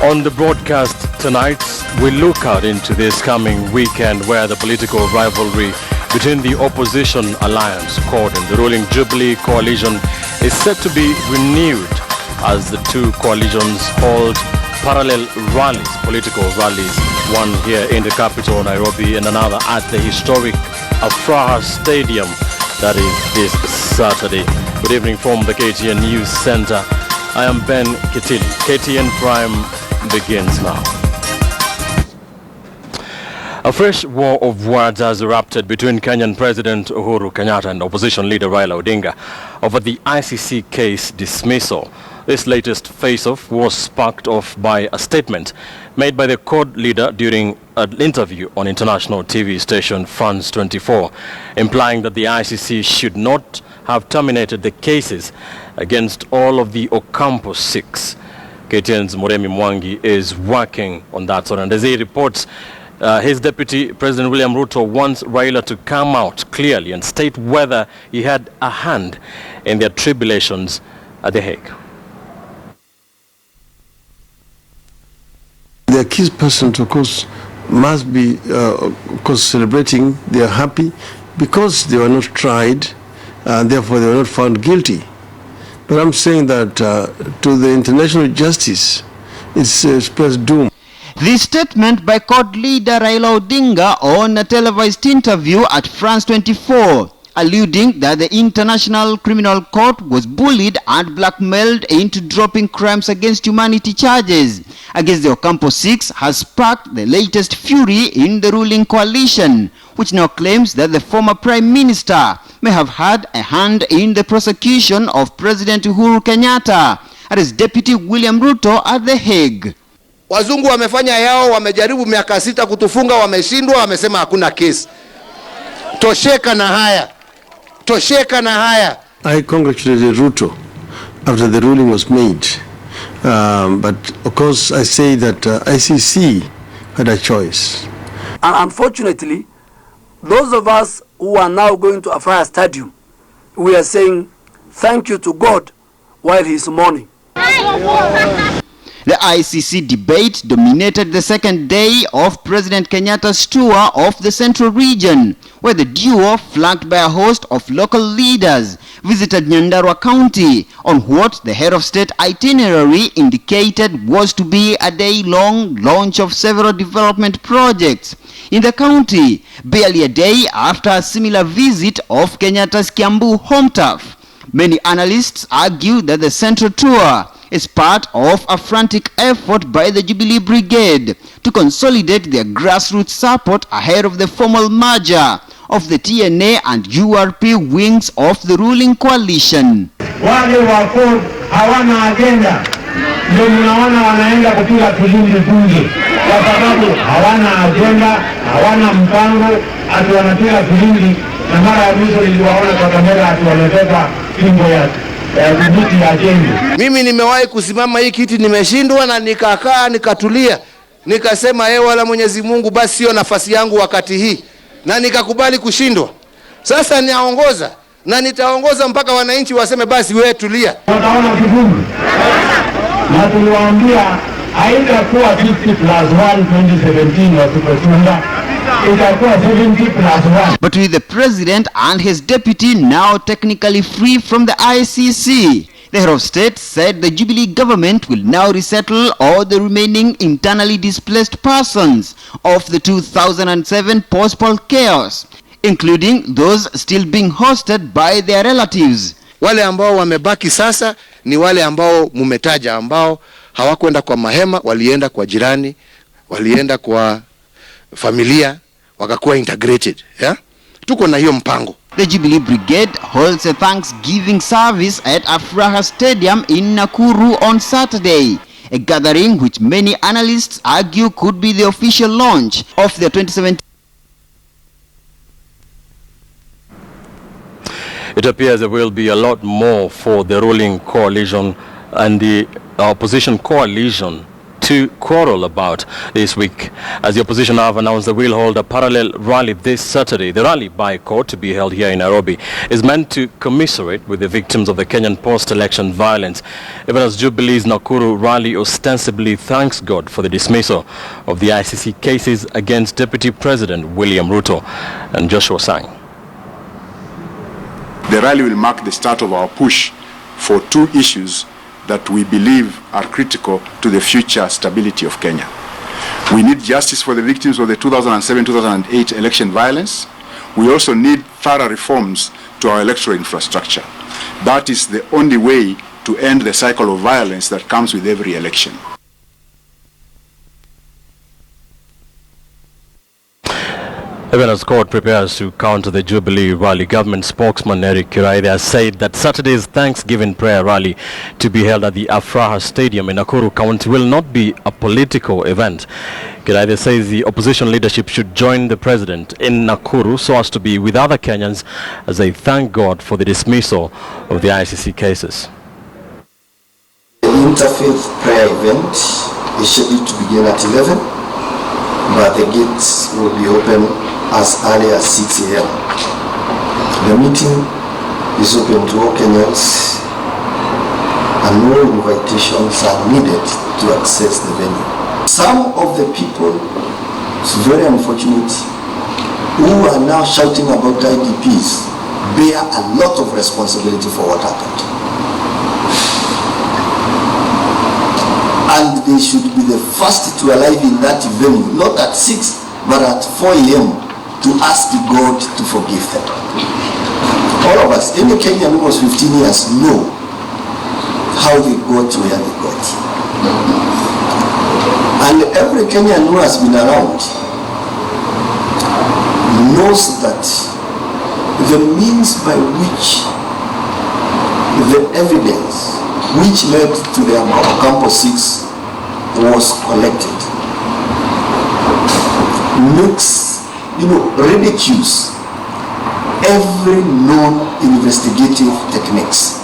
On the broadcast tonight, we look out into this coming weekend where the political rivalry between the opposition alliance called the ruling Jubilee coalition is set to be renewed as the two coalitions hold parallel rallies, political rallies, one here in the capital, Nairobi, and another at the historic Afraha Stadium. That is this Saturday. Good evening from the KTN News Center. I am Ben Kitili. KTN Prime begins now. A fresh war of words has erupted between Kenyan President Uhuru Kenyatta and opposition leader Raila Odinga over the ICC case dismissal. This latest face-off was sparked off by a statement made by the court leader during an interview on international TV station France 24, implying that the ICC should not have terminated the cases against all of the Ocampo 6. KTN's Muremi Mwangi is working on that sort, and as he reports, his deputy, President William Ruto, wants Raila to come out clearly and state whether he had a hand in their tribulations at The Hague. The accused persons, of course, must be celebrating. They are happy because they were not tried, and therefore they were not found guilty. But I'm saying that to the international justice, it's expressed doom. The statement by court leader Raila Odinga on a televised interview at France 24, alluding that the International Criminal Court was bullied and blackmailed into dropping crimes against humanity charges against the Ocampo 6, has sparked the latest fury in the ruling coalition, which now claims that the former Prime Minister may have had a hand in the prosecution of President Uhuru Kenyatta and his deputy William Ruto at The Hague. Wazungu wamefanya yao, wamejaribu miaka 6 kutufunga, wameshindwa, wamesema hakuna kesi. Tosheka na haya. Tosheka na haya. I congratulated Ruto after the ruling was made. But of course I say that ICC had a choice. And unfortunately, those of us who are now going to Afraha Stadium, we are saying thank you to God while he is mourning. The ICC debate dominated the second day of President Kenyatta's tour of the central region, where the duo, flanked by a host of local leaders, visited Nyandarua County on what the head of state itinerary indicated was to be a day-long launch of several development projects in the county, barely a day after a similar visit of Kenyatta's Kiambu home turf. Many analysts argue that the central tour is part of a frantic effort by the Jubilee Brigade to consolidate their grassroots support ahead of the formal merger of the TNA and URP wings of the ruling coalition. Wale wako hawana agenda, ndio mnaona wanaenda kupiga filimbi bunge, kwa sababu hawana agenda, hawana mpango, ati wanapiga filimbi. Na mara ya mwisho niliwaona kwa kamera ati wamebeba fimbo ya mimi nimewahi kusimama hii kiti, nimeshindwa na nikakaa nikatulia, nikasema wala Mwenyezi Mungu, basi sio nafasi yangu wakati hii, na nikakubali kushindwa. Sasa ninaongoza na nitaongoza mpaka wananchi waseme basi wewe tulia. Wataona kivumbi. Na tuliwaambia haitakuwa 50+1 2017 wasipochunga. But with the president and his deputy now technically free from the ICC, the head of state said the Jubilee government will now resettle all the remaining internally displaced persons of the 2007 post-poll chaos, including those still being hosted by their relatives. Wale ambao wamebaki sasa ni wale ambao mumetaja, ambao hawakwenda kwa mahema, walienda kwa jirani, walienda kwa familia, wakakuwa integrated. Tuko na hiyo mpango. The Jubilee Brigade holds a Thanksgiving service at Afraha Stadium in Nakuru on Saturday, a gathering which many analysts argue could be the official launch of the 2017. It appears there will be a lot more for the ruling coalition and the opposition coalition to quarrel about this week, as the opposition have announced they will hold a parallel rally this Saturday. The rally by court, to be held here in Nairobi, is meant to commiserate with the victims of the Kenyan post-election violence, even as Jubilee's Nakuru rally ostensibly thanks God for the dismissal of the ICC cases against Deputy President William Ruto and Joshua Sang. The rally will mark the start of our push for two issues that we believe are critical to the future stability of Kenya. We need justice for the victims of the 2007-2008 election violence. We also need thorough reforms to our electoral infrastructure. That is the only way to end the cycle of violence that comes with every election. Even as court prepares to counter the Jubilee rally, government spokesman Eric Kiraithe has said that Saturday's Thanksgiving prayer rally to be held at the Afraha Stadium in Nakuru County will not be a political event. Kiraithe says the opposition leadership should join the president in Nakuru so as to be with other Kenyans as they thank God for the dismissal of the ICC cases. The interfaith prayer event is scheduled to begin at 11, but the gates will be open as early as 6 a.m. The meeting is open to all Kenyans and no invitations are needed to access the venue. Some of the people, it's very unfortunate, who are now shouting about IDPs bear a lot of responsibility for what happened. And they should be the first to arrive in that venue, not at 6, but at 4 a.m. to ask God to forgive them. All of us, any Kenyan who was 15 years know how they got where they got. And every Kenyan who has been around knows that the means by which the evidence which led to the Campus 6 was collected ridicules every known investigative techniques.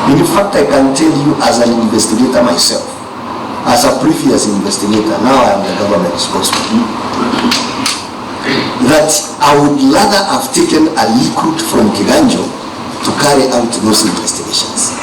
In fact, I can tell you as an investigator myself, as a previous investigator, now I am the government spokesman, that I would rather have taken a recruit from Kiganjo to carry out those investigations.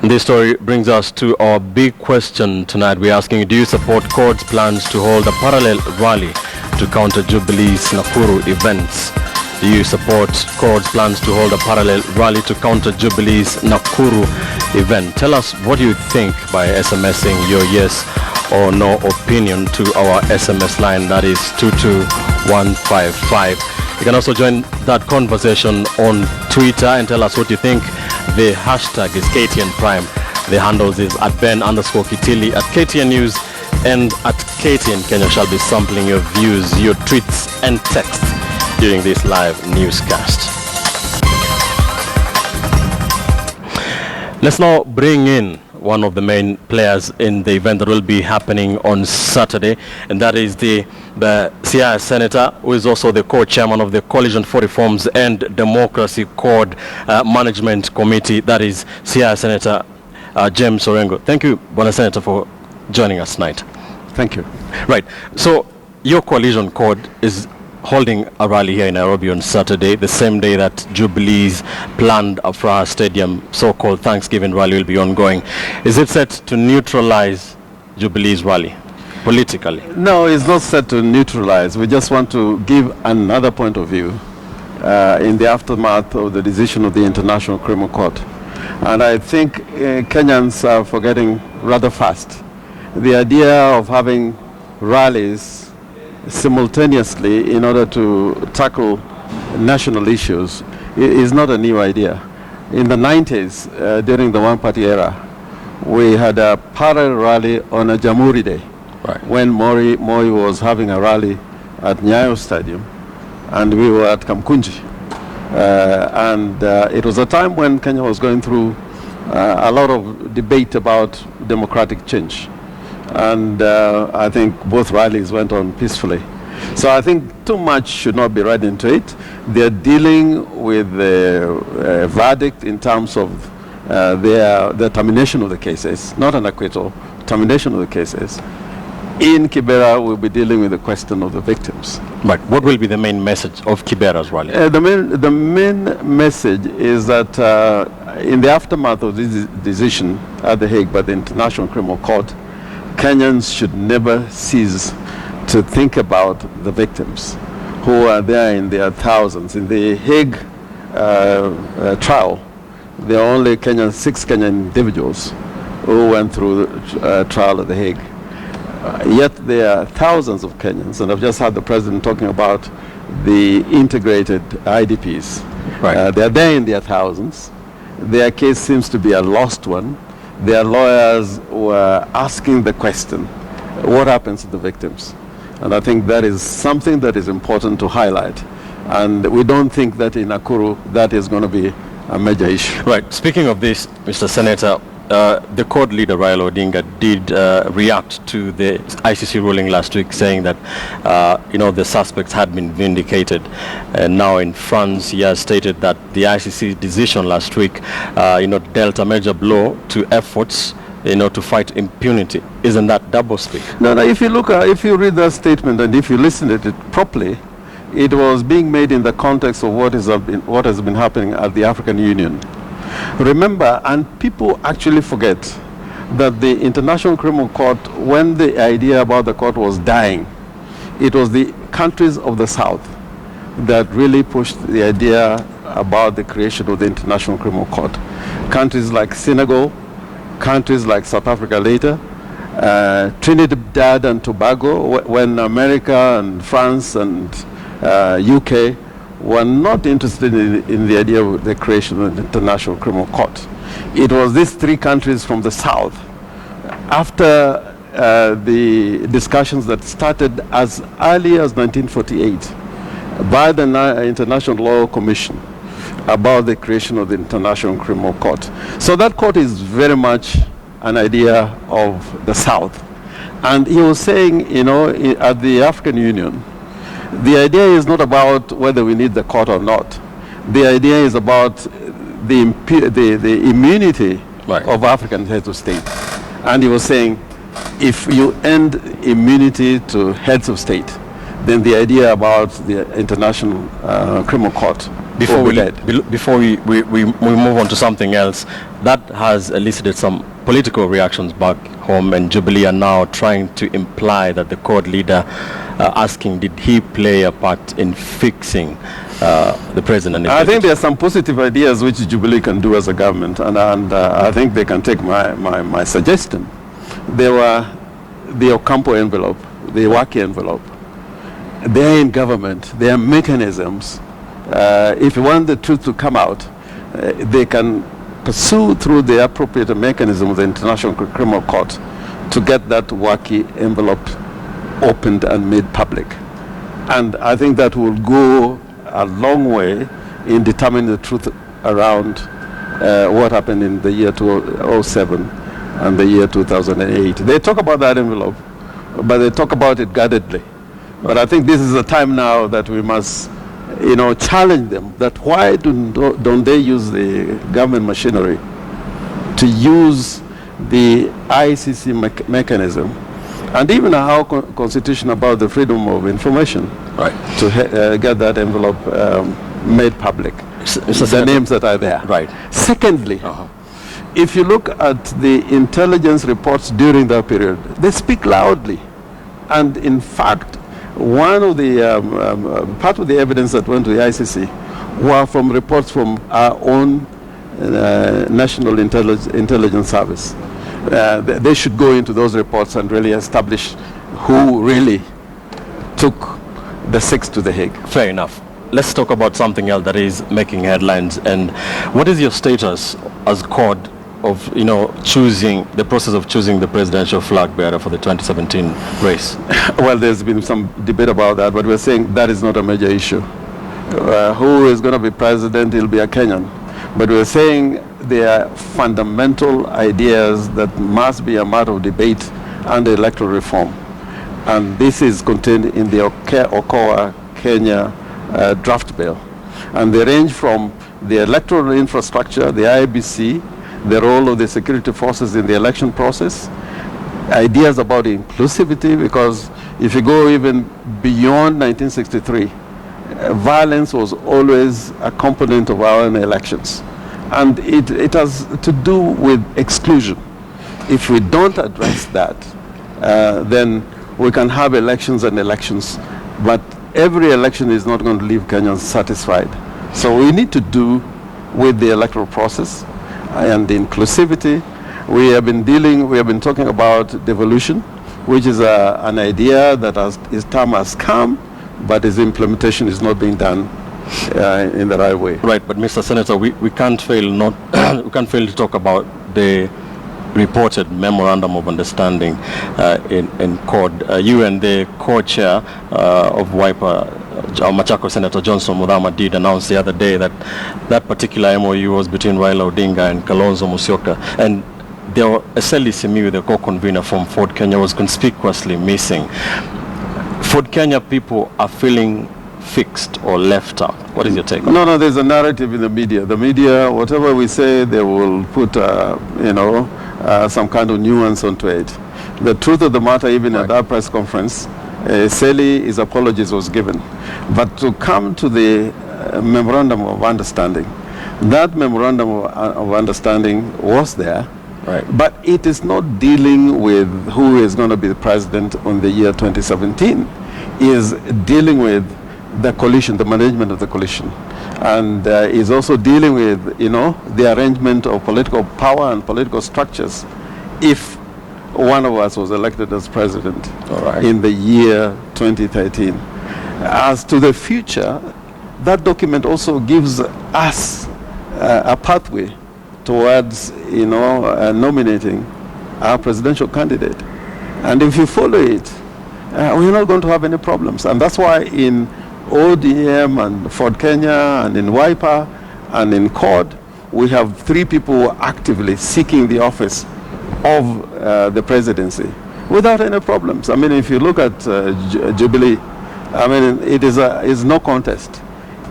This story brings us to our big question tonight. We're asking, do you support CORD's plans to hold a parallel rally to counter Jubilee's Nakuru events? Do you support CORD's plans to hold a parallel rally to counter Jubilee's Nakuru event? Tell us what you think by SMSing your yes or no opinion to our SMS line, that is 22155. You can also join that conversation on Twitter and tell us what you think. The hashtag is KTN Prime. The handles is @Ben_Kitili, @KTN News, and @KTN Kenya shall be sampling your views, your tweets and texts during this live newscast. Let's now bring in one of the main players in the event that will be happening on Saturday, and that is the Siaya Senator, who is also the co-chairman of the Coalition for Reforms and Democracy CORD Management Committee. That is Siaya Senator James Orengo. Thank you, Bwana Senator, for joining us tonight. Thank you. Right. So your coalition CORD is holding a rally here in Nairobi on Saturday, the same day that Jubilee's planned Afraha Stadium so-called Thanksgiving rally will be ongoing. Is it set to neutralize Jubilee's rally politically? No, it's not set to neutralize. We just want to give another point of view in the aftermath of the decision of the International Criminal Court. And I think Kenyans are forgetting rather fast the idea of having rallies simultaneously in order to tackle national issues is not a new idea. In the 90s, during the one-party era, we had a parallel rally on a Jamhuri Day, right, when Moi was having a rally at Nyayo Stadium, and we were at Kamkunji. It was a time when Kenya was going through a lot of debate about democratic change. And I think both rallies went on peacefully. So I think too much should not be read into it. They're dealing with the verdict in terms of the termination of the cases, not an acquittal, termination of the cases. In Kibera, we'll be dealing with the question of the victims. But what will be the main message of Kibera's rally? The main message is that in the aftermath of this decision at The Hague by the International Criminal Court, Kenyans should never cease to think about the victims who are there in their thousands. In the Hague trial, there are only 6 Kenyan individuals who went through the trial at The Hague. Yet there are thousands of Kenyans, and I've just had the president talking about the integrated IDPs. Right. They're there in their thousands. Their case seems to be a lost one. Their lawyers were asking the question, what happens to the victims? And I think that is something that is important to highlight. And we don't think that in Nakuru that is going to be a major issue. Right. Speaking of this, Mr. Senator, the court leader Raila Odinga did react to the ICC ruling last week, saying that the suspects had been vindicated. And now in France, he has stated that the ICC decision last week, dealt a major blow to efforts, to fight impunity. Isn't that doublespeak? No. If you read that statement and if you listen to it properly, it was being made in the context of what has been happening at the African Union. Remember, and people actually forget, that the International Criminal Court, when the idea about the court was dying, it was the countries of the South that really pushed the idea about the creation of the International Criminal Court. Countries like Senegal, countries like South Africa later, Trinidad and Tobago, when America and France and UK were not interested in the idea of the creation of the International Criminal Court. It was these 3 countries from the South, after the discussions that started as early as 1948 by the International Law Commission about the creation of the International Criminal Court. So that court is very much an idea of the South. And he was saying, at the African Union, the idea is not about whether we need the court or not. The idea is about the immunity of African heads of state. And he was saying, if you end immunity to heads of state, then the idea about the International Criminal Court Before we move on to something else, that has elicited some political reactions back home, and Jubilee are now trying to imply that the court leader asking, did he play a part in fixing the president? I think there are some positive ideas which Jubilee can do as a government, and I think they can take my suggestion. There were the Ocampo envelope, the Waki envelope. They're in government. There are mechanisms. If you want the truth to come out, they can pursue through the appropriate mechanism of the International Criminal Court to get that Waki envelope opened and made public. And I think that will go a long way in determining the truth around what happened in the year 2007 and the year 2008. They talk about that envelope, but they talk about it guardedly. But I think this is the time now that we must challenge them, that why don't they use the government machinery to use the ICC mechanism, and even our constitution about the freedom of information, to get that envelope made public, the names that are there. Right. Secondly, if you look at the intelligence reports during that period, they speak loudly. And in fact, one of the part of the evidence that went to the ICC were from reports from our own National Intelligence Service. They should go into those reports and really establish who really took the 6 to The Hague. Fair enough. Let's talk about something else that is making headlines. And what is your status as court of choosing the process of choosing the presidential flag bearer for the 2017 race? Well, there's been some debate about that, but we're saying that is not a major issue. Who is going to be president? He'll be a Kenyan. But we're saying there are fundamental ideas that must be a matter of debate under electoral reform. And this is contained in the Okoa Kenya draft bill. And they range from the electoral infrastructure, the IBC, the role of the security forces in the election process, ideas about inclusivity, because if you go even beyond 1963, violence was always a component of our elections. And it has to do with exclusion. If we don't address that, then we can have elections and elections, but every election is not going to leave Kenyans satisfied. So we need to do with the electoral process and the inclusivity. We have been talking about devolution, which is an idea that its time has come, but its implementation is not being done in the right way. Right, but Mr. Senator, we can't fail we can't fail to talk about the reported memorandum of understanding in court. You and the co-chair of Wiper, Machako Senator Johnson Muthama, did announce the other day that that particular MOU was between Raila Odinga and Kalonzo Musyoka, and Eseli Simiyu, the co-convener from Ford Kenya, was conspicuously missing. Ford Kenya people are feeling fixed or left out. What is your take? No, there's a narrative in the media. The media, whatever we say, they will put, some kind of nuance onto it. The truth of the matter, even at that press conference, Eseli, his apologies was given. But to come to the memorandum of understanding, that memorandum of understanding was there. Right. But it is not dealing with who is going to be the president on the year 2017. It is dealing with the coalition, the management of the coalition. And is also dealing with, the arrangement of political power and political structures if one of us was elected as president in the year 2013. As to the future, that document also gives us a pathway towards, nominating our presidential candidate. And if you follow it, we're not going to have any problems. And that's why in ODM and Ford Kenya and in Wiper and in CORD, we have 3 people actively seeking the office of the presidency without any problems. I mean, if you look at Jubilee, I mean, it is no contest.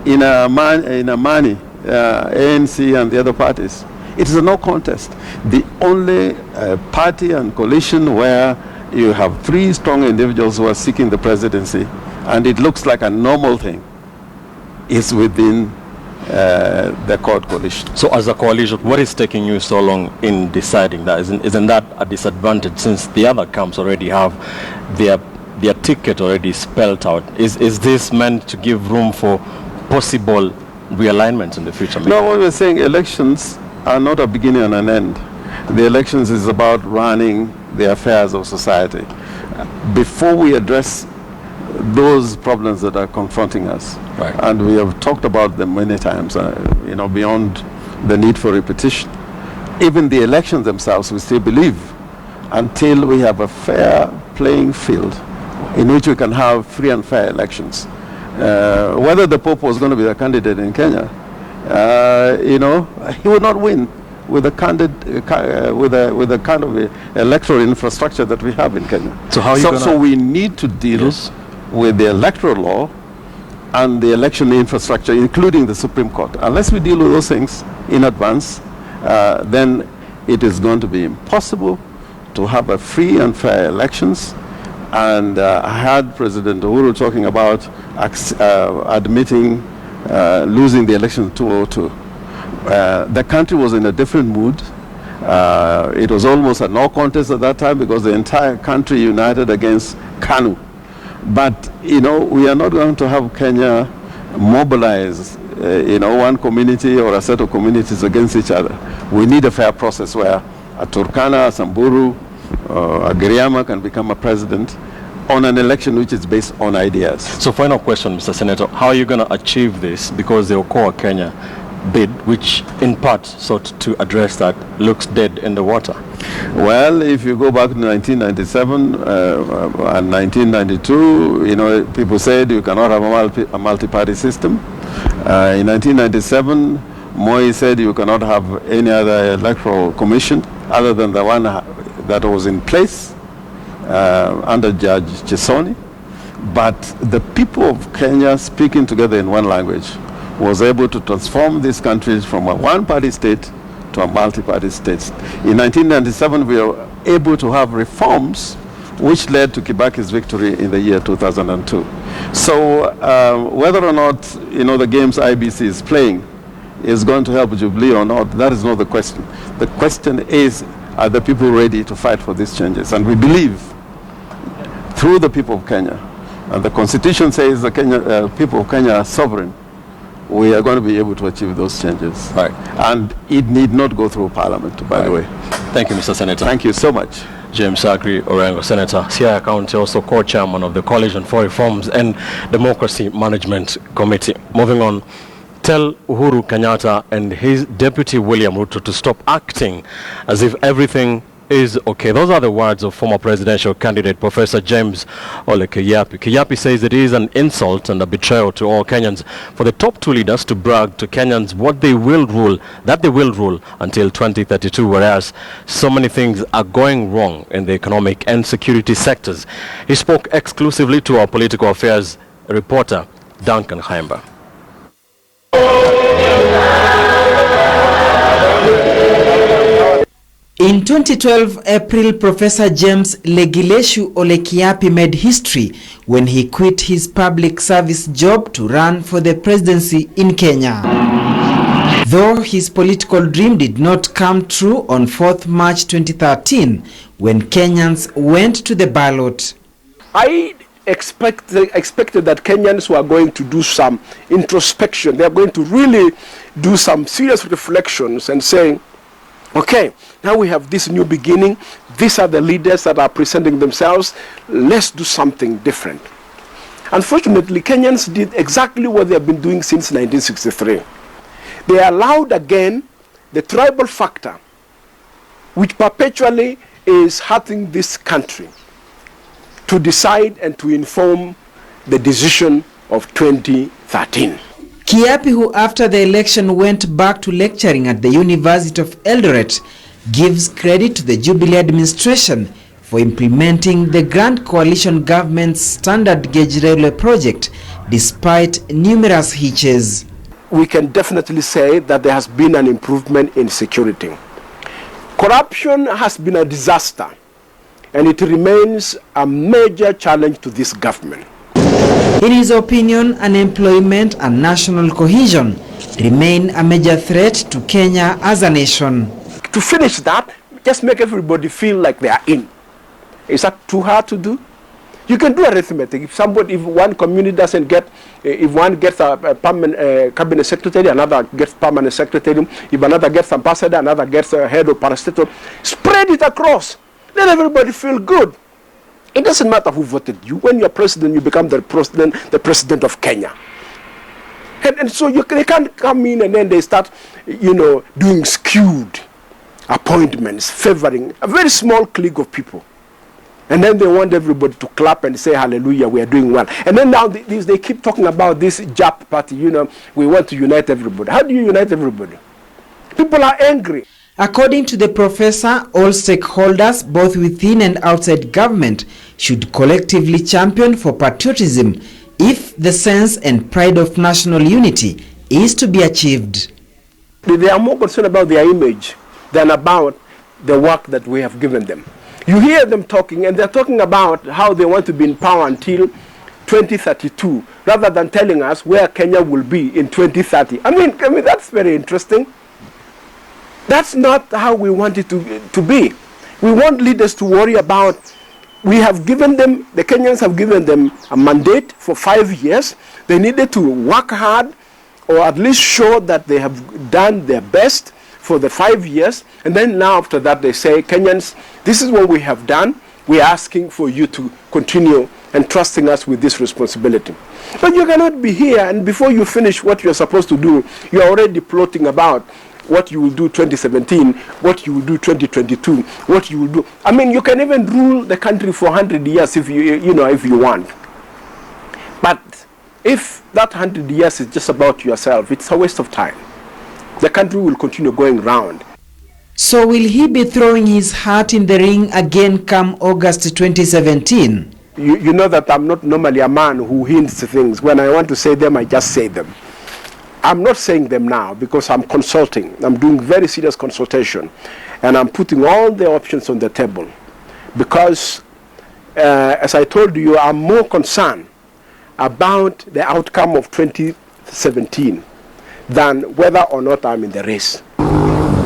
In Amani, ANC and the other parties, it is a no contest. The only party and coalition where you have 3 strong individuals who are seeking the presidency, and it looks like a normal thing, is within the CORD coalition. So as a coalition, what is taking you so long in deciding that? Isn't that a disadvantage since the other camps already have their ticket already spelled out? Is this meant to give room for possible realignments in the future? No, what we're saying, elections are not a beginning and an end. The elections is about running the affairs of society. Before we address those problems that are confronting us, and we have talked about them many times, beyond the need for repetition. Even the elections themselves, we still believe, until we have a fair playing field in which we can have free and fair elections. Whether the Pope was going to be the candidate in Kenya, he would not win with the kind of electoral infrastructure that we have in Kenya. So how are you so we need to deal with the electoral law and the election infrastructure, including the Supreme Court. Unless we deal with those things in advance, then it is going to be impossible to have a free and fair elections. And I heard President Uhuru talking about admitting losing the election in 2002. The country was in a different mood. It was almost a no contest at that time because the entire country united against KANU. But, we are not going to have Kenya mobilize, one community or a set of communities against each other. We need a fair process where a Turkana, a Samburu, a Giriama can become a president on an election which is based on ideas. So final question, Mr. Senator, how are you going to achieve this? Because the Okoa Kenya bid, which in part sought to address that, looks dead in the water. Well, if you go back to 1997 and 1992, people said you cannot have a multi-party system. In 1997, Moi said you cannot have any other electoral commission other than the one that was in place under Judge Chisoni. But the people of Kenya, speaking together in one language, was able to transform this country from a one-party state to to a multi-party state. In 1997, we were able to have reforms which led to Kibaki's victory in the year 2002. So whether or not, the games IBC is playing is going to help Jubilee or not, that is not the question. The question is, are the people ready to fight for these changes? And we believe, through the people of Kenya, and the Constitution says the people of Kenya are sovereign, we are going to be able to achieve those changes. Right. And it need not go through Parliament, by the way. Thank you, Mr. Senator. Thank you so much. James Agri Orengo, Senator, Siaya County, also co-chairman of the Coalition for Reforms and Democracy Management Committee. Moving on, tell Uhuru Kenyatta and his deputy William Ruto to stop acting as if everything is okay. Those are the words of former presidential candidate Professor James Ole Kiyapi. Kiyapi says it is an insult and a betrayal to all Kenyans for the top two leaders to brag to Kenyans that they will rule until 2032, whereas so many things are going wrong in the economic and security sectors. He spoke exclusively to our political affairs reporter Duncan Haimba. In 2012 April, Professor James Legileshu Ole Kiyapi made history when he quit his public service job to run for the presidency in Kenya. Though his political dream did not come true on 4th March 2013 when Kenyans went to the ballot. I expected that Kenyans were going to do some introspection. They are going to really do some serious reflections and saying, okay, now we have this new beginning. These are the leaders that are presenting themselves. Let's do something different. Unfortunately, Kenyans did exactly what they have been doing since 1963. They allowed again the tribal factor, which perpetually is hurting this country, to decide and to inform the decision of 2013. Kiyapi, who after the election went back to lecturing at the University of Eldoret, gives credit to the Jubilee administration for implementing the Grand Coalition government's standard gauge railway project despite numerous hitches. We can definitely say that there has been an improvement in security. Corruption has been a disaster, and it remains a major challenge to this government. In his opinion, unemployment and national cohesion remain a major threat to Kenya as a nation. To finish that, just make everybody feel like they are in. Is that too hard to do? You can do arithmetic. If one community doesn't get, if one gets a permanent cabinet secretary, another gets permanent secretary, if another gets ambassador, another gets a head of parastatal, spread it across. Let everybody feel good. It doesn't matter who voted you. When you're president, you become the president of Kenya. And so they can't come in and then they start, doing skewed appointments, favoring a very small clique of people. And then they want everybody to clap and say, hallelujah, we are doing well. And then now they keep talking about this JAP party, we want to unite everybody. How do you unite everybody? People are angry. According to the professor, all stakeholders, both within and outside government, should collectively champion for patriotism if the sense and pride of national unity is to be achieved. They are more concerned about their image than about the work that we have given them. You hear them talking, and they're talking about how they want to be in power until 2032, rather than telling us where Kenya will be in 2030. I mean that's very interesting. That's not how we want it to be. We want leaders to worry about, we have given them, the Kenyans have given them a mandate for 5 years. They needed to work hard, or at least show that they have done their best for the 5 years. And then now after that they say, Kenyans, this is what we have done. We are asking for you to continue entrusting us with this responsibility. But you cannot be here and before you finish what you're supposed to do, you're already plotting about what you will do 2017, what you will do 2022, what you will do. I mean, you can even rule the country for 100 years if you want. But if that 100 years is just about yourself, it's a waste of time. The country will continue going round. So will he be throwing his hat in the ring again come August 2017? You know that I'm not normally a man who hints things. When I want to say them, I just say them. I'm not saying them now because I'm consulting. I'm doing very serious consultation, and I'm putting all the options on the table because, as I told you, I'm more concerned about the outcome of 2017 than whether or not I'm in the race.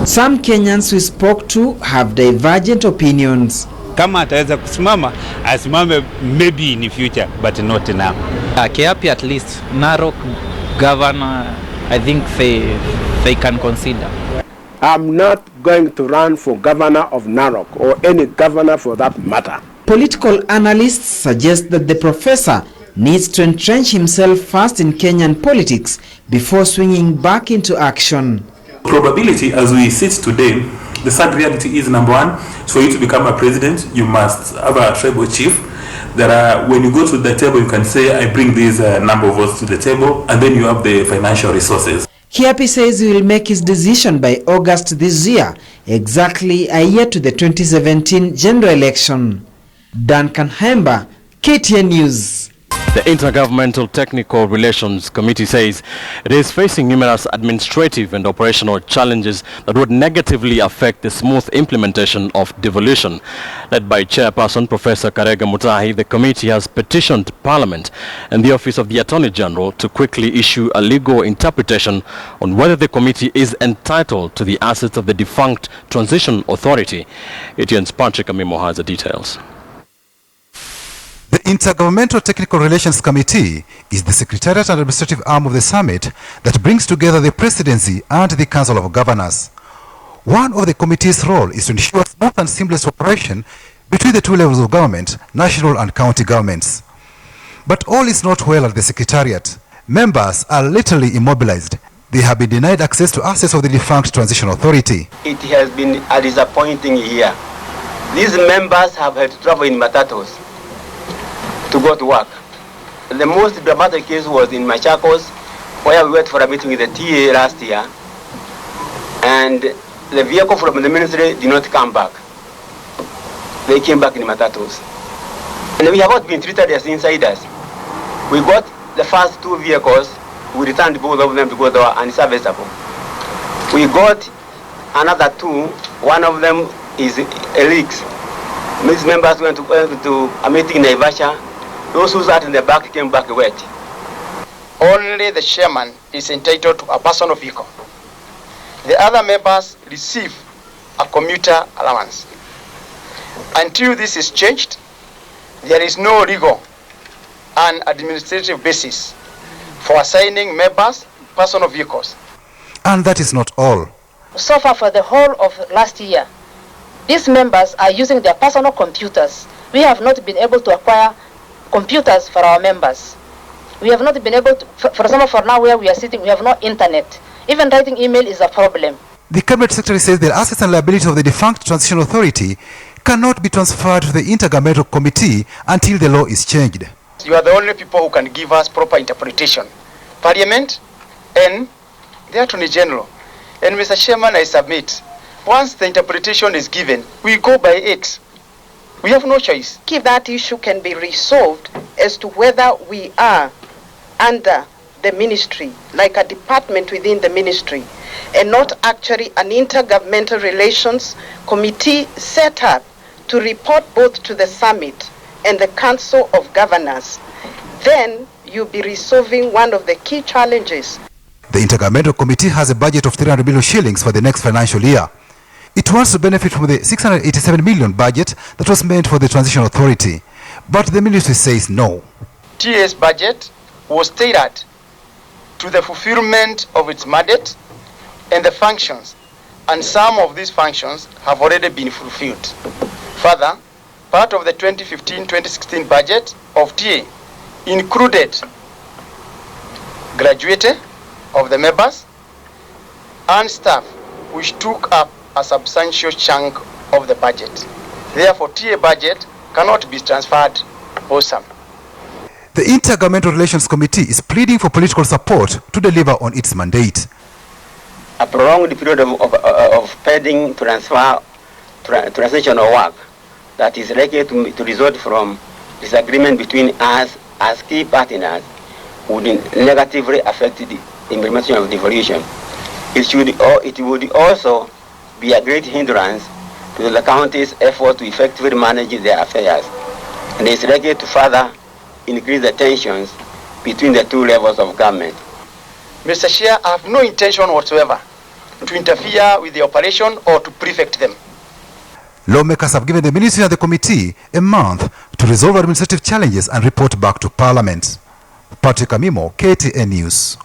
Some Kenyans we spoke to have divergent opinions. Kama ataweza kusimama, asimame maybe in the future, but not now. KRP at least, Narok governor, I think they can consider. I'm not going to run for governor of Narok or any governor for that matter. Political analysts suggest that the professor needs to entrench himself first in Kenyan politics before swinging back into action. Probability as we sit today, the sad reality is, number one, for you to become a president, you must have a tribal chief. When you go to the table, you can say, I bring this number of votes to the table, and then you have the financial resources. KRP says he will make his decision by August this year, exactly a year to the 2017 general election. Duncan Hemba, KTN News. The Intergovernmental Technical Relations Committee says it is facing numerous administrative and operational challenges that would negatively affect the smooth implementation of devolution. Led by Chairperson Professor Karega Mutahi, the committee has petitioned Parliament and the Office of the Attorney General to quickly issue a legal interpretation on whether the committee is entitled to the assets of the defunct Transition Authority. KTN's Patrick Amimo has the details. The Intergovernmental Technical Relations Committee is the secretariat and administrative arm of the summit that brings together the presidency and the Council of Governors. One of the committee's role is to ensure smooth and seamless operation between the two levels of government, national and county governments. But all is not well at the secretariat. Members are literally immobilized. They have been denied access to assets of the defunct Transition Authority. It has been a disappointing year. These members have had trouble in matatos to go to work. The most dramatic case was in Machakos, where we went for a meeting with the TA last year, and the vehicle from the ministry did not come back. They came back in matatos. And we have not been treated as insiders. We got the first two vehicles, we returned both of them to go there unserviceable. We got another two, one of them is a leaks. These members went to a meeting in Naivasha. Those who sat in the back came back wet. Only the chairman is entitled to a personal vehicle. The other members receive a commuter allowance. Until this is changed, there is no legal and administrative basis for assigning members personal vehicles. And that is not all. So far for the whole of last year, these members are using their personal computers. We have not been able to acquire computers for our members. We have not been able to, for example, for now where we are sitting, we have no internet. Even writing email is a problem. The Cabinet Secretary says the assets and liabilities of the defunct Transition Authority cannot be transferred to the Intergovernmental Committee until the law is changed. You are the only people who can give us proper interpretation. Parliament and the Attorney General. And Mr. Chairman, I submit, once the interpretation is given, we go by it. We have no choice. If that issue can be resolved as to whether we are under the ministry, like a department within the ministry, and not actually an intergovernmental relations committee set up to report both to the summit and the Council of Governors, then you'll be resolving one of the key challenges. The Intergovernmental Committee has a budget of 300 billion shillings for the next financial year. It wants to benefit from the 687 million budget that was meant for the Transition Authority, but the ministry says no. TA's budget was tailored to the fulfillment of its mandate and the functions, and some of these functions have already been fulfilled. Further, part of the 2015-2016 budget of TA included gratuity of the members and staff, which took up a substantial chunk of the budget. Therefore, TA budget cannot be transferred wholesome. The Intergovernmental Relations Committee is pleading for political support to deliver on its mandate. A prolonged period of pending transitional work that is likely to result from disagreement between us as key partners would negatively affect the implementation of devolution. It would also be a great hindrance to the county's effort to effectively manage their affairs, and is likely to further increase the tensions between the two levels of government. Mr. Chair, I have no intention whatsoever to interfere with the operation or to prefect them. Lawmakers have given the ministry and the committee a month to resolve administrative challenges and report back to Parliament. Patrick Amimo, KTN News.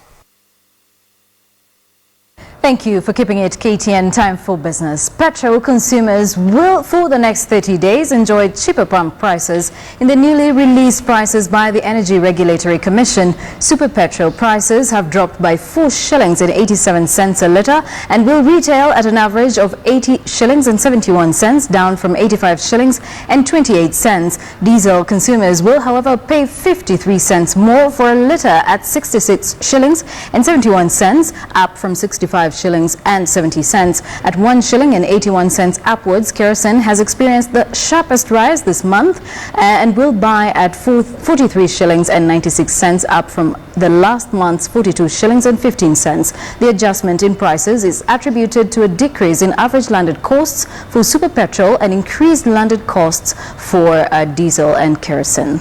Thank you for keeping it KTN Time for Business. Petrol consumers will, for the next 30 days, enjoy cheaper pump prices in the newly released prices by the Energy Regulatory Commission. Super petrol prices have dropped by 4 shillings and 87 cents a litre and will retail at an average of 80 shillings and 71 cents, down from 85 shillings and 28 cents. Diesel consumers will, however, pay 53 cents more for a litre at 66 shillings and 71 cents, up from 65 shillings and 70 cents. At 1 shilling and 81 cents upwards, kerosene has experienced the sharpest rise this month and will buy at 43 shillings and 96 cents, up from the last month's 42 shillings and 15 cents. The adjustment in prices is attributed to a decrease in average landed costs for super petrol and increased landed costs for diesel and kerosene.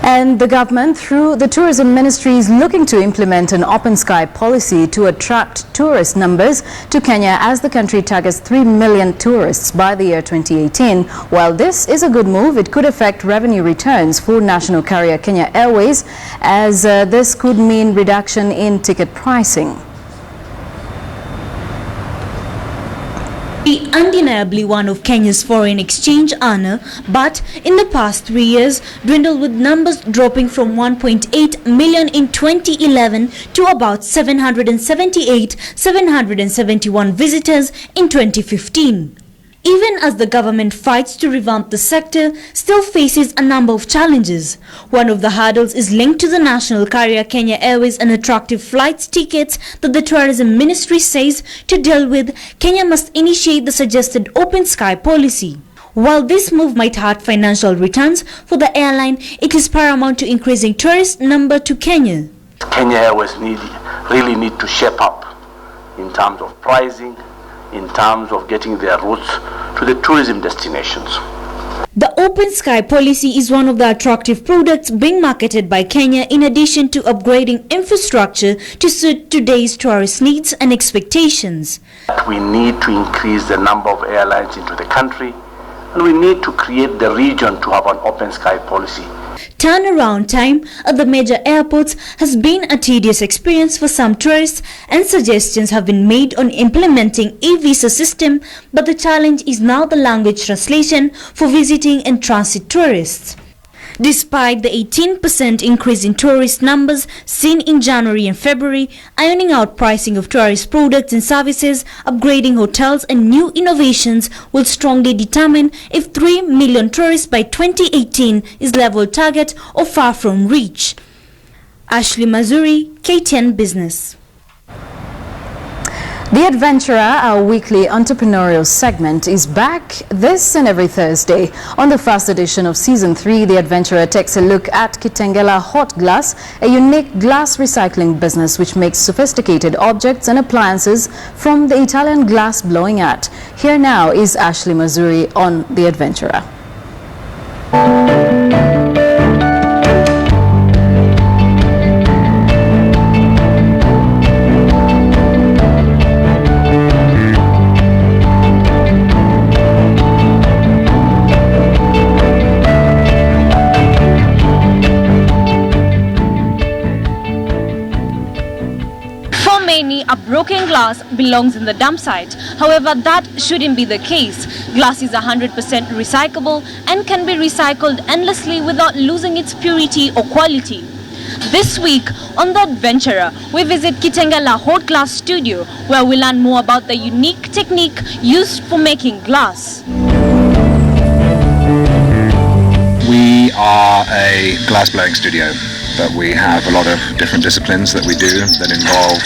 And the government, through the tourism ministry, is looking to implement an open sky policy to attract tourist numbers to Kenya as the country targets 3 million tourists by the year 2018. While this is a good move, it could affect revenue returns for national carrier Kenya Airways, as this could mean reduction in ticket pricing. Be undeniably one of Kenya's foreign exchange earner, but in the past 3 years dwindled, with numbers dropping from 1.8 million in 2011 to about 771 visitors in 2015. Even as the government fights to revamp the sector, still faces a number of challenges. One of the hurdles is linked to the national carrier Kenya Airways and attractive flights tickets that the tourism ministry says to deal with, Kenya must initiate the suggested open sky policy. While this move might hurt financial returns for the airline, it is paramount to increasing tourist number to Kenya. Kenya Airways really need to shape up in terms of pricing, in terms of getting their routes to the tourism destinations. The open sky policy is one of the attractive products being marketed by Kenya, in addition to upgrading infrastructure to suit today's tourist needs and expectations. We need to increase the number of airlines into the country, and we need to create the region to have an open sky policy. Turnaround time at the major airports has been a tedious experience for some tourists, and suggestions have been made on implementing e-visa system, but the challenge is now the language translation for visiting and transit tourists. Despite the 18% increase in tourist numbers seen in January and February, ironing out pricing of tourist products and services, upgrading hotels and new innovations will strongly determine if 3 million tourists by 2018 is level target or far from reach. Ashley Mazuri, KTN Business. The Adventurer, our weekly entrepreneurial segment, is back this and every Thursday. On the first edition of Season 3, The Adventurer takes a look at Kitengela Hot Glass, a unique glass recycling business which makes sophisticated objects and appliances from the Italian glass blowing art. Here now is Ashley Mazuri on The Adventurer. A broken glass belongs in the dump site. However, that shouldn't be the case. Glass is 100% recyclable and can be recycled endlessly without losing its purity or quality. This week on The Adventurer, we visit Kitengela Hot Glass Studio, where we learn more about the unique technique used for making glass. We are a glass blowing studio, but we have a lot of different disciplines that we do that involve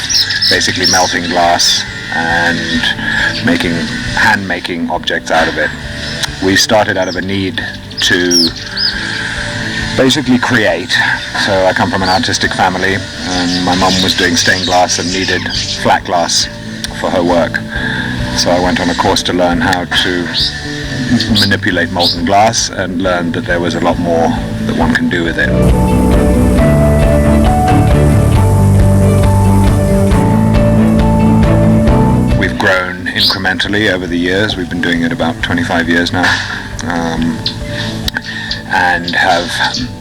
basically melting glass and hand making objects out of it. We started out of a need to basically create. So I come from an artistic family, and my mum was doing stained glass and needed flat glass for her work. So I went on a course to learn how to manipulate molten glass, and learned that there was a lot more that one can do with it. We've grown incrementally over the years. We've been doing it about 25 years now, and have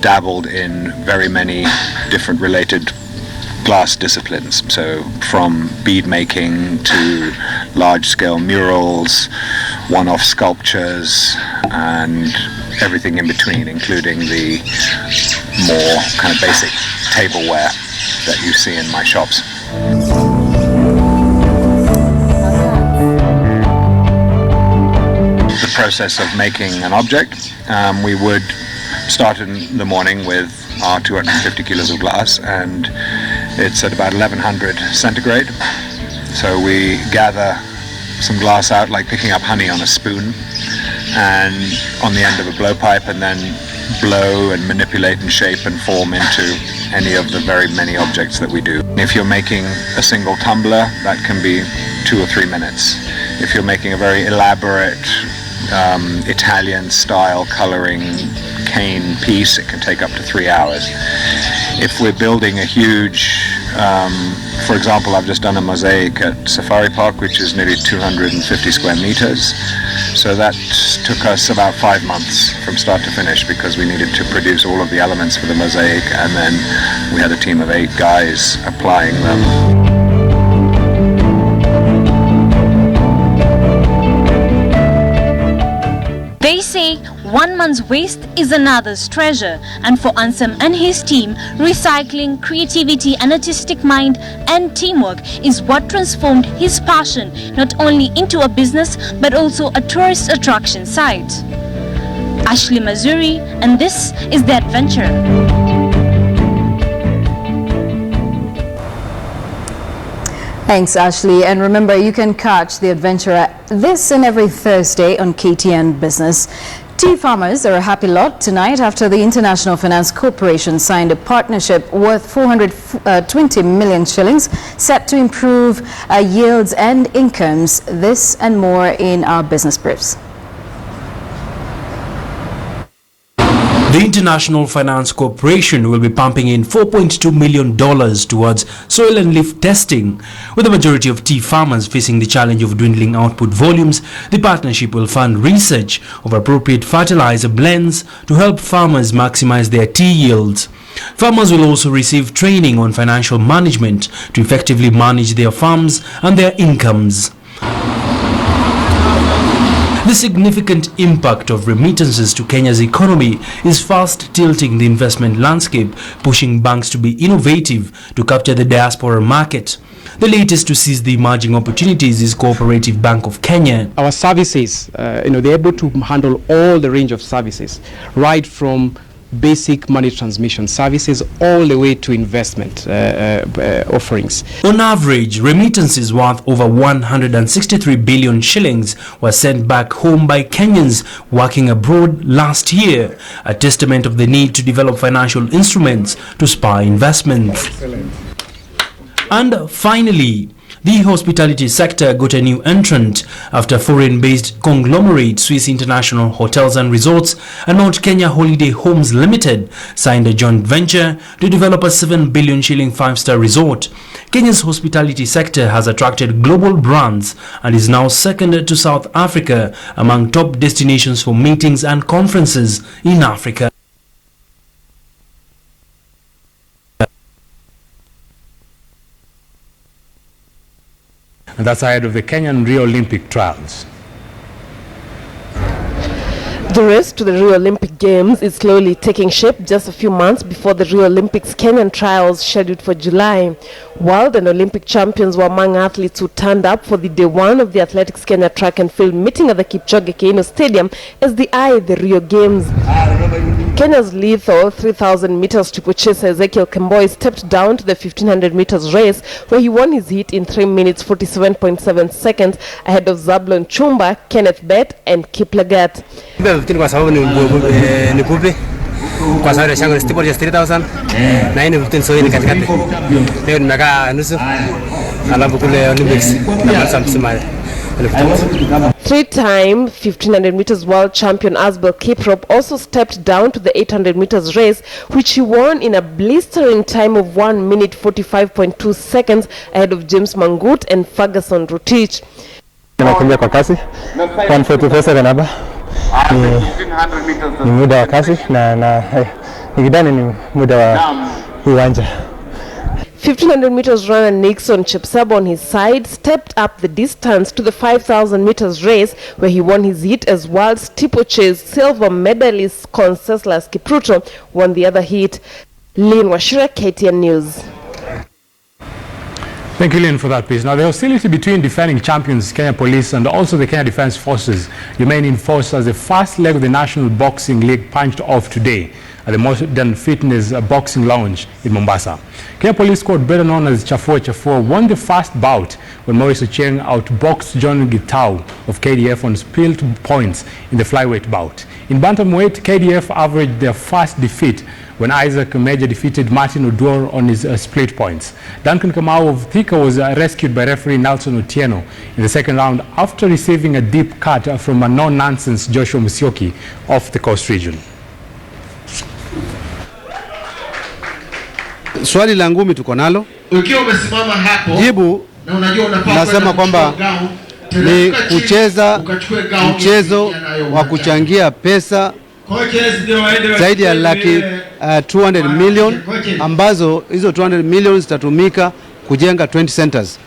dabbled in very many different related glass disciplines. So from bead making to large-scale murals, one-off sculptures, and everything in between, including the more kind of basic tableware that you see in my shops. The process of making an object, we would start in the morning with our 250 kilos of glass, and it's at about 1100 centigrade. So we gather some glass out like picking up honey on a spoon, and on the end of a blowpipe, and then blow and manipulate and shape and form into any of the very many objects that we do. If you're making a single tumbler, that can be 2 or 3 minutes. If you're making a very elaborate Italian style coloring cane piece, it can take up to 3 hours. If we're building a huge, for example, I've just done a mosaic at Safari Park, which is nearly 250 square meters. So that took us about 5 months from start to finish, because we needed to produce all of the elements for the mosaic, and then we had a team of 8 guys applying them. They say one man's waste is another's treasure, and for Ansem and his team, recycling, creativity and artistic mind and teamwork is what transformed his passion not only into a business but also a tourist attraction site. Ashley Mazuri, and this is The Adventurer. Thanks, Ashley. And remember, you can catch The Adventurer this and every Thursday on KTN Business. Tea farmers are a happy lot tonight after the International Finance Corporation signed a partnership worth 420 million shillings set to improve yields and incomes. This and more in our business briefs. The International Finance Corporation will be pumping in $4.2 million towards soil and leaf testing. With the majority of tea farmers facing the challenge of dwindling output volumes, the partnership will fund research of appropriate fertilizer blends to help farmers maximize their tea yields. Farmers will also receive training on financial management to effectively manage their farms and their incomes. The significant impact of remittances to Kenya's economy is fast tilting the investment landscape, pushing banks to be innovative to capture the diaspora market. The latest to seize the emerging opportunities is Cooperative Bank of Kenya. Our services, they're able to handle all the range of services, right from basic money transmission services all the way to investment offerings. On average, remittances worth over 163 billion shillings were sent back home by Kenyans working abroad last year, a testament of the need to develop financial instruments to spur investments. Excellent. And finally, the hospitality sector got a new entrant after foreign-based conglomerate Swiss International Hotels and Resorts and Mount Kenya Holiday Homes Limited signed a joint venture to develop a 7 billion shilling 5-star resort. Kenya's hospitality sector has attracted global brands and is now second to South Africa among top destinations for meetings and conferences in Africa. And that's ahead of the Kenyan Rio Olympic trials. The race to the Rio Olympic Games is slowly taking shape just a few months before the Rio Olympics Kenyan trials scheduled for July. World and Olympic champions were among athletes who turned up for the day one of the Athletics Kenya track and field meeting at the Kipchoge Keino Stadium as they eyed the Rio Games. Kenya's lethal 3,000 meters steeplechase Ezekiel Kemboi stepped down to the 1,500 meters race, where he won his heat in 3 minutes 47.7 seconds ahead of Zablon Chumba, Kenneth Bet and Kiplagat. Kwa sababu shango ni stable just 3000 na hii ni Bulletin so hii katikati. Leo nimekaa nusu alafu kule Olympics na masa msima. 3-time 1500 meters world champion Asbel Kiprop also stepped down to the 800 meters race, which he won in a blistering time of 1 minute 45.2 seconds ahead of James Mangut and Ferguson Rotich. Nakimbia kwa kasi 1:44.7 hapa. Ni muda wa kasi na nikidhani ni muda wa uwanja. 1500 meters runner Nixon Chepsab on his side stepped up the distance to the 5000 meters race, where he won his heat as world steeplechase silver medalist Conseslus Kipruto won the other heat. Lynn Washira, KTN News. Thank you, Lynn, for that piece. Now, the hostility between defending champions Kenya Police and also the Kenya Defence Forces remain in force as the first leg of the National Boxing League punched off today at the Modern Fitness Boxing Lounge in Mombasa. Kenya Police squad, better known as Chafua, won the first bout when Maurice Ocheng outboxed John Gitau of KDF on split points in the flyweight bout. In bantamweight, KDF averaged their first defeat when Isaac Major defeated Martin Oduor on his split points. Duncan Kamau of Thika was rescued by referee Nelson Otieno in the second round after receiving a deep cut from a no-nonsense Joshua Musyoki of the Coast region. Swali la ngumi tuko nalo. Ukiwa umesimama hapo, jibu na unajua unapaswa nasema kwamba ni kucheza mchezo wa kuchangia pesa zaidi ya laki 200 million, ambazo hizo 200 million zitatumika kujenga 20 centers.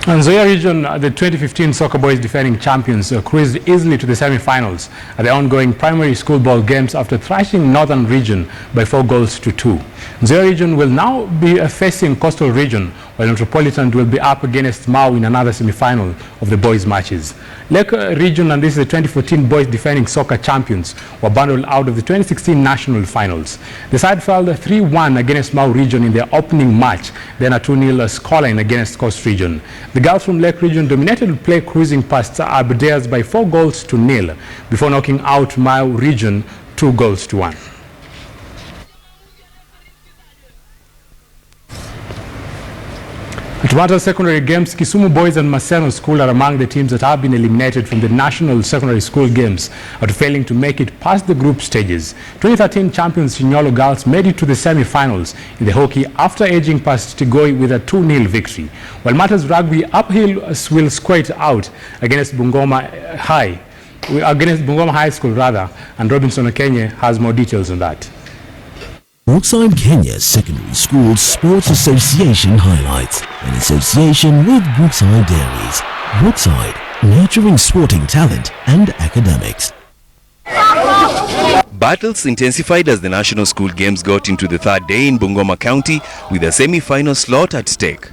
In Nzoia region, the 2015 soccer boys defending champions cruised easily to the semi-finals at the ongoing primary school ball games after thrashing Northern region by 4-2. Nzoia region will now be facing Coastal region, while Metropolitan will be up against Mau in another semi-final of the boys matches. Lake region, and this is the 2014 boys defending soccer champions, were bundled out of the 2016 national finals. The side fell 3-1 against Mau region in their opening match, then a 2-0 scoreline against Coast region. The girls from Lake region dominated play, cruising past Aberdares by 4-0 before knocking out Mau region 2-1. At Toronto Secondary Games, Kisumu Boys and Maseno School are among the teams that have been eliminated from the National Secondary School Games after failing to make it past the group stages. 2013 champions Chinyolo Girls made it to the semi-finals in the hockey after edging past Tigoi with a 2-0 victory. While Matters Rugby, Uphill will square it out against Bungoma High School rather, and Robinson Okenye has more details on that. Brookside Kenya Secondary School Sports Association highlights in association with Brookside Dairies. Brookside, nurturing sporting talent and academics. Battles intensified as the National School Games got into the third day in Bungoma County with a semi-final slot at stake.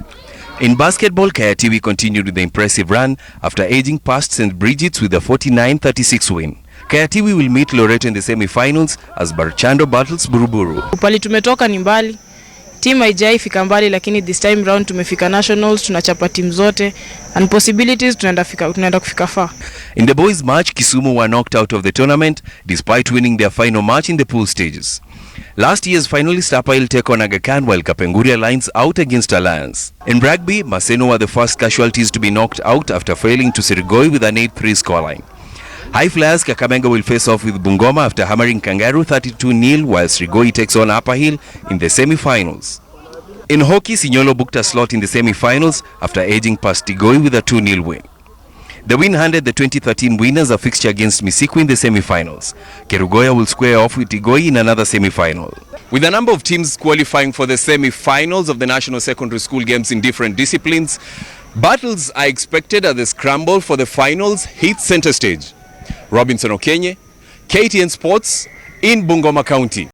In basketball, KTN continued with the impressive run after edging past St. Bridget's with a 49-36 win. KTN will meet Loreto in the semi-finals as Barchando battles Buruburu. Pali tumetoka ni mbali. Team haijaifika mbali, lakini this time round tumefika nationals, tunachapa team zote and possibilities tunaenda kufika far. In the boys match, Kisumu were knocked out of the tournament despite winning their final match in the pool stages. Last year's finalist Upper Hill take on Aga Khan, while Kapenguria lines out against Alliance. In rugby, Maseno were the first casualties to be knocked out after failing to Sirigoi with an 8-3 scoreline. High Flyers Kakamega will face off with Bungoma after hammering Kangaroo 32-0, while Sirigoi takes on Upper Hill in the semi-finals. In hockey, Sinyolo booked a slot in the semi-finals after edging past Tigoi with a 2-0 win. The win handed the 2013 winners a fixture against Misiku in the semi-finals. Kerugoya will square off with Tigoi in another semi-final. With a number of teams qualifying for the semi-finals of the National Secondary School Games in different disciplines, battles are expected at the scramble for the finals hit center stage. Robinson Okenye, KTN Sports in Bungoma County.